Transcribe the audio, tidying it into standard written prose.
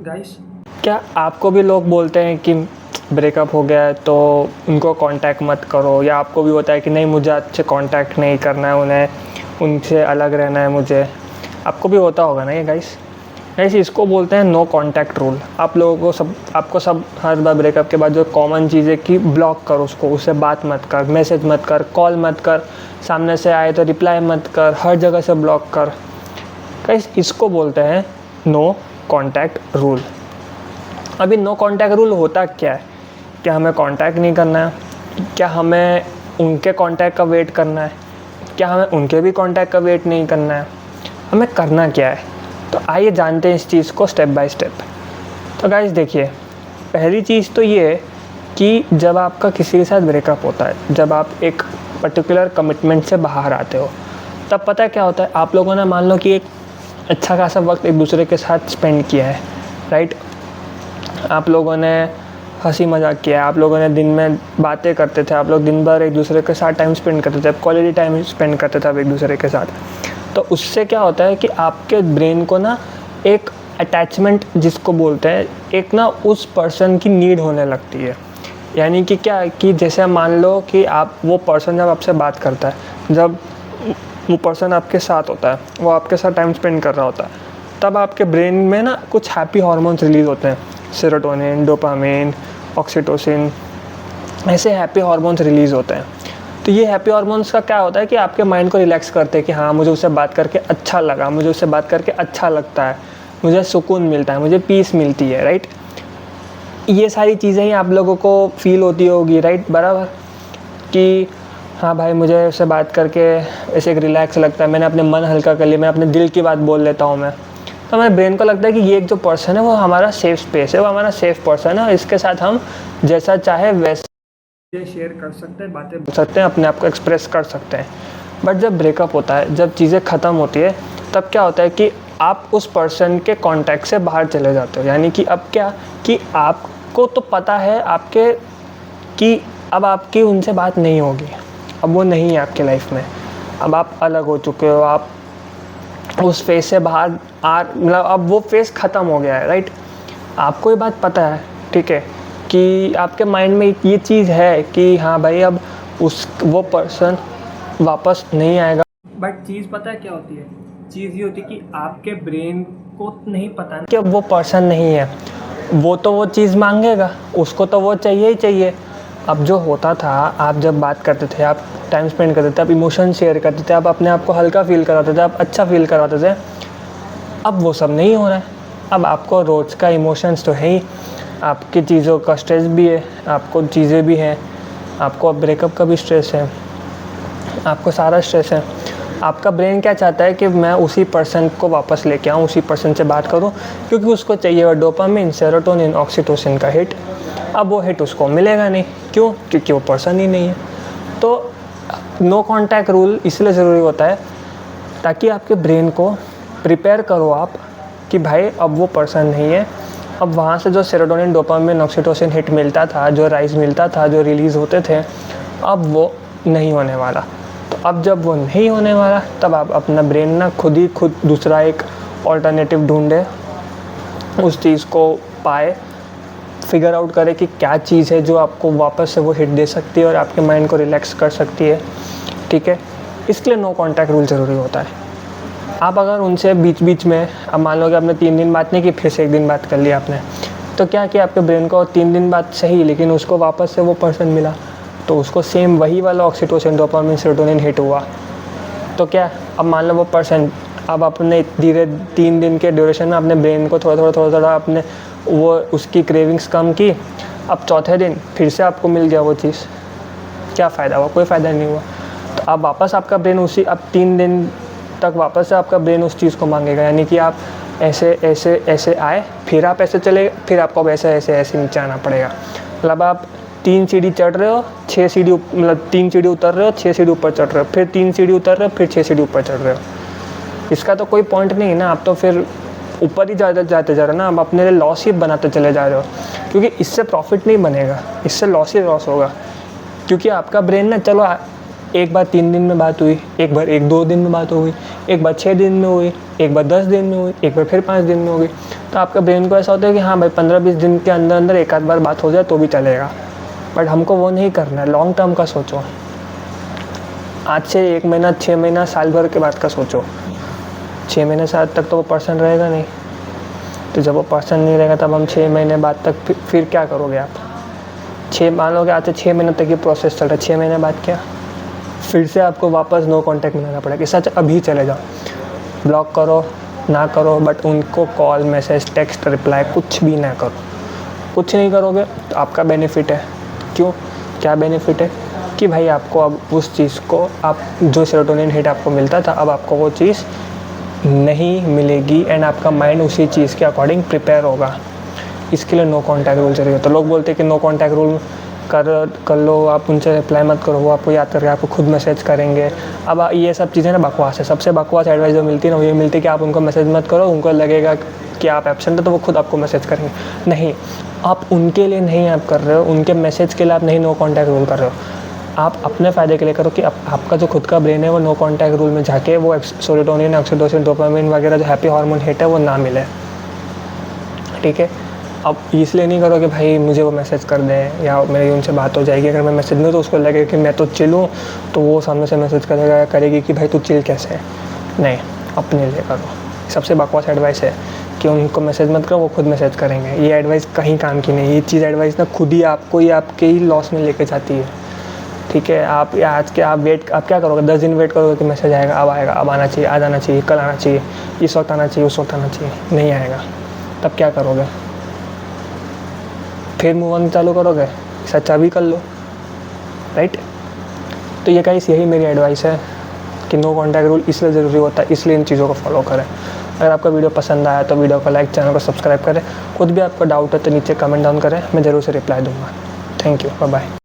Guys, क्या आपको भी लोग बोलते हैं कि ब्रेकअप हो गया है तो उनको कांटेक्ट मत करो, या आपको भी होता है कि नहीं मुझे अच्छे कांटेक्ट नहीं करना है, उन्हें उनसे अलग रहना है मुझे? आपको भी होता होगा ना ये गाइस, इसको बोलते हैं नो कांटेक्ट रूल। आप लोगों को आपको हर बार ब्रेकअप के बाद जो कॉमन चीज़ है कि ब्लॉक कर उससे बात मत कर, मैसेज मत कर, कॉल मत कर, सामने से आए तो रिप्लाई मत कर, हर जगह से ब्लॉक कर। गाइस, इसको बोलते हैं नो कांटेक्ट रूल। अभी नो कांटेक्ट रूल होता क्या है? क्या हमें कांटेक्ट नहीं करना है? क्या हमें उनके कांटेक्ट का वेट करना है? क्या हमें उनके भी कांटेक्ट का वेट नहीं करना है? हमें करना क्या है? तो आइए जानते हैं इस चीज़ को स्टेप बाय स्टेप। तो गाइस देखिए, पहली चीज़ तो ये है कि जब आपका किसी के साथ ब्रेकअप होता है, जब आप एक पर्टिकुलर कमिटमेंट से बाहर आते हो, तब पता है क्या होता है? आप लोगों ने मान लो कि एक अच्छा खासा वक्त एक दूसरे के साथ स्पेंड किया है, राइट? आप लोगों ने हंसी मजाक किया, आप लोगों ने दिन में बातें करते थे, आप लोग दिन भर एक दूसरे के साथ टाइम स्पेंड करते थे, क्वालिटी टाइम स्पेंड करते थे आप एक दूसरे के साथ। तो उससे क्या होता है कि आपके ब्रेन को ना एक अटैचमेंट जिसको बोलते हैं, एक ना उस पर्सन की नीड होने लगती है। यानी कि क्या कि जैसे मान लो कि आप वो पर्सन जब आपसे बात करता है, जब वो पर्सन आपके साथ होता है, वो आपके साथ टाइम स्पेंड कर रहा होता है, तब आपके ब्रेन में ना कुछ हैप्पी हार्मोन्स रिलीज़ होते हैं, सेरोटोनिन, डोपामिन, ऑक्सीटोसिन, ऐसे हैप्पी हार्मोन्स रिलीज़ होते हैं। तो ये हैप्पी हार्मोन्स का क्या होता है कि आपके माइंड को रिलैक्स करते हैं कि हाँ, मुझे उससे बात करके अच्छा लगा, मुझे उससे बात करके अच्छा लगता है, मुझे सुकून मिलता है, मुझे पीस मिलती है, राइट? ये सारी चीज़ें ही आप लोगों को फील होती होगी, राइट? बराबर कि हाँ भाई, मुझे उससे बात करके ऐसे एक रिलैक्स लगता है, मैंने अपने मन हल्का कर लिया, मैं अपने दिल की बात बोल लेता हूँ मैं। तो हमारे ब्रेन को लगता है कि ये एक जो पर्सन है वो हमारा सेफ स्पेस है, वो हमारा सेफ पर्सन है, और इसके साथ हम जैसा चाहे वैसे शेयर कर सकते हैं, बातें बोल सकते हैं, अपने आप को एक्सप्रेस कर सकते हैं। बट जब ब्रेकअप होता है, जब चीज़ें ख़त्म होती है, तब क्या होता है कि आप उस पर्सन के कॉन्टैक्ट से बाहर चले जाते हो। यानी कि अब क्या कि आपको तो पता है आपके कि अब आपकी उनसे बात नहीं होगी, अब वो नहीं है आपके लाइफ में, अब आप अलग हो चुके हो, आप उस फेज़ से बाहर मतलब अब वो फेज़ ख़त्म हो गया है, राइट? आपको ये बात पता है, ठीक है, कि आपके माइंड में ये चीज़ है कि हाँ भाई, अब वो पर्सन वापस नहीं आएगा। बट चीज़ पता है क्या होती है? चीज़ ये होती है कि आपके ब्रेन को नहीं पता कि अब वो पर्सन नहीं है, वो तो वो चीज़ मांगेगा, उसको तो वो चाहिए ही चाहिए। अब जो होता था, आप जब बात करते थे, आप टाइम स्पेंड करते थे, आप इमोशन शेयर करते थे, आप अपने आप को हल्का फील कराते थे, आप अच्छा फील करवाते थे, अब वो सब नहीं हो रहा है। अब आपको रोज़ का इमोशंस तो है ही, आपकी चीज़ों का स्ट्रेस भी है, आपको चीज़ें भी हैं, आपको ब्रेकअप का भी स्ट्रेस है, आपको सारा स्ट्रेस है। आपका ब्रेन क्या चाहता है कि मैं उसी पर्सन को वापस लेके आऊँ, उसी पर्सन से बात करूँ, क्योंकि उसको चाहिए वो डोपामिन, सेरोटोनिन, ऑक्सीटोसिन का हिट। अब वो हिट उसको मिलेगा नहीं, क्यों? क्योंकि वो पर्सन ही नहीं है। तो नो कांटेक्ट रूल इसलिए ज़रूरी होता है ताकि आपके ब्रेन को प्रिपेयर करो आप कि भाई अब वो पर्सन नहीं है, अब वहाँ से जो सेरोटोनिन, डोपामिन, ऑक्सीटोसिन हिट मिलता था, जो राइज़ मिलता था, जो रिलीज़ होते थे, अब वो नहीं होने वाला। तो अब जब वो नहीं होने वाला, तब आप अपना ब्रेन ना खुद दूसरा एक ऑल्टरनेटिव ढूंढे, उस चीज़ को पाए, फिगर आउट करे कि क्या चीज़ है जो आपको वापस से वो हिट दे सकती है और आपके माइंड को रिलैक्स कर सकती है, ठीक है? इसके लिए नो कांटेक्ट रूल ज़रूरी होता है। आप अगर उनसे बीच बीच में, अब मान लो कि आपने 3 दिन बात नहीं की, फिर से 1 दिन बात कर लिया आपने, तो क्या किया? आपके ब्रेन को 3 दिन बात सही, लेकिन उसको वापस से वो पर्सन मिला, तो उसको सेम वही वाला ऑक्सीटोसिन, डोपामिन, सेरोटोनिन हिट हुआ। तो क्या, अब मान लो वो पर्सन, अब अपने धीरे 3 दिन के ड्यूरेशन में अपने ब्रेन को थोड़ा अपने वो उसकी क्रेविंग्स कम की, अब चौथे दिन फिर से आपको मिल गया वो चीज़, क्या फ़ायदा हुआ? कोई फ़ायदा नहीं हुआ। तो अब वापस आपका ब्रेन अब 3 दिन तक वापस से आपका ब्रेन उस चीज़ को मांगेगा। यानी कि आप ऐसे आए, फिर आप ऐसे चले, फिर आपको ऐसे नीचे आना पड़ेगा। मतलब आप 3 सीढ़ी चढ़ रहे हो, 6 सीढ़ी मतलब 3 सीढ़ी उतर रहे हो, 6 सीढ़ी ऊपर चढ़ रहे हो, फिर 3 सीढ़ी उतर रहे हो, फिर 6 सीढ़ी ऊपर चढ़ रहे हो। इसका तो कोई पॉइंट नहीं है ना, आप तो फिर ऊपर ही जाते जा रहे हो ना, आप अपने लिए लॉस ही बनाते चले जा रहे हो, क्योंकि इससे प्रॉफिट नहीं बनेगा, इससे लॉस ही लॉस होगा। क्योंकि आपका ब्रेन ना, चलो एक बार 3 दिन में बात हुई, एक बार 1-2 दिन में बात हो गई, एक बार 6 दिन में हुई, एक बार 10 दिन में हुई, एक बार फिर 5 दिन में हो गई। तो आपका ब्रेन को ऐसा होता है कि हाँ भाई 15-20 दिन के अंदर अंदर एक आध बार बात हो जाए तो भी चलेगा, बट हमको वो नहीं करना है। लॉन्ग टर्म का सोचो, आज से 1 महीना, 6 महीना, साल भर के बाद का सोचो। 6 महीने से आज तक तो वो पर्सन रहेगा नहीं, तो जब वो पर्सन नहीं रहेगा तब हम 6 महीने बाद तक फिर क्या करोगे आप? मान लो कि आज से 6 महीने तक ये प्रोसेस चल रहा है, 6 महीने बाद क्या फिर से आपको वापस नो कॉन्टैक्ट में रहना पड़ेगा। सच अभी चले जाओ, ब्लॉक करो ना करो, बट उनको कॉल, मैसेज, टेक्स्ट, रिप्लाई कुछ भी ना करो। कुछ नहीं करोगे तो आपका बेनिफिट है। क्यों? क्या बेनिफिट है कि भाई आपको अब उस चीज़ को, आप जो सेरोटोनिन हिट आपको मिलता था, अब आपको वो चीज़ नहीं मिलेगी एंड आपका माइंड उसी चीज़ के अकॉर्डिंग प्रिपेयर होगा। इसके लिए नो कॉन्टैक्ट रूल चाहिए। तो लोग बोलते हैं कि नो कॉन्टैक्ट रूल कर लो, आप उनसे रिप्लाई मत करो, वो आपको याद करके आपको खुद मैसेज करेंगे। अब ये सब चीज़ें ना बकवास है। सबसे बकवास एडवाइस जो मिलती है ना, वो ये मिलती है कि आप उनको मैसेज मत करो, उनको लगेगा कि आप एब्सेंट हो तो वो खुद आपको मैसेज करेंगे। नहीं, आप उनके लिए नहीं आप कर रहे हो, उनके मैसेज के लिए आप नहीं नो कॉन्टैक्ट रूल कर रहे हो। आप अपने फ़ायदे के लिए करो कि आपका जो खुद का ब्रेन है वो नो कॉन्टैक्ट रूल में जाके वो सेरोटोनिन, ऑक्सीटोसिन, डोपामिन वगैरह जो हैप्पी हार्मोन हिट है वो ना मिले। ठीक है? अब इसलिए नहीं करो कि भाई मुझे वो मैसेज कर दें या मेरी उनसे बात हो जाएगी। अगर मैं मैसेज नहीं तो उसको लगे कि मैं तो चिल हूँ, तो वो सामने से मैसेज करेगा, करेगी कि भाई तू चिल कैसे है। नहीं, अपने लिए करो। सबसे बकवास एडवाइस है कि उनको मैसेज मत करो, वो खुद मैसेज करेंगे। ये एडवाइस कहीं काम की नहीं। ये चीज़ एडवाइस ना खुद ही आपको ही आपके ही लॉस में लेके जाती है। ठीक है? आप क्या करोगे? 10 दिन वेट करोगे कि मैसेज आएगा, अब आना चाहिए, आज आना चाहिए, कल आना चाहिए, इस वक्त आना चाहिए, उस वक्त आना चाहिए, नहीं आएगा। तब क्या करोगे? फिर मूव ऑन चालू करोगे? सच्चा भी कर लो, राइट? तो ये गाइस यही मेरी एडवाइस है कि नो कॉन्टैक्ट रूल इसलिए ज़रूरी होता है, इसलिए इन चीज़ों को फॉलो करें। अगर आपका वीडियो पसंद आया तो वीडियो को लाइक, चैनल को सब्सक्राइब करें। खुद भी आपका डाउट है तो नीचे कमेंट डाउन करें, मैं ज़रूर से रिप्लाई दूँगा। Thank you, bye bye.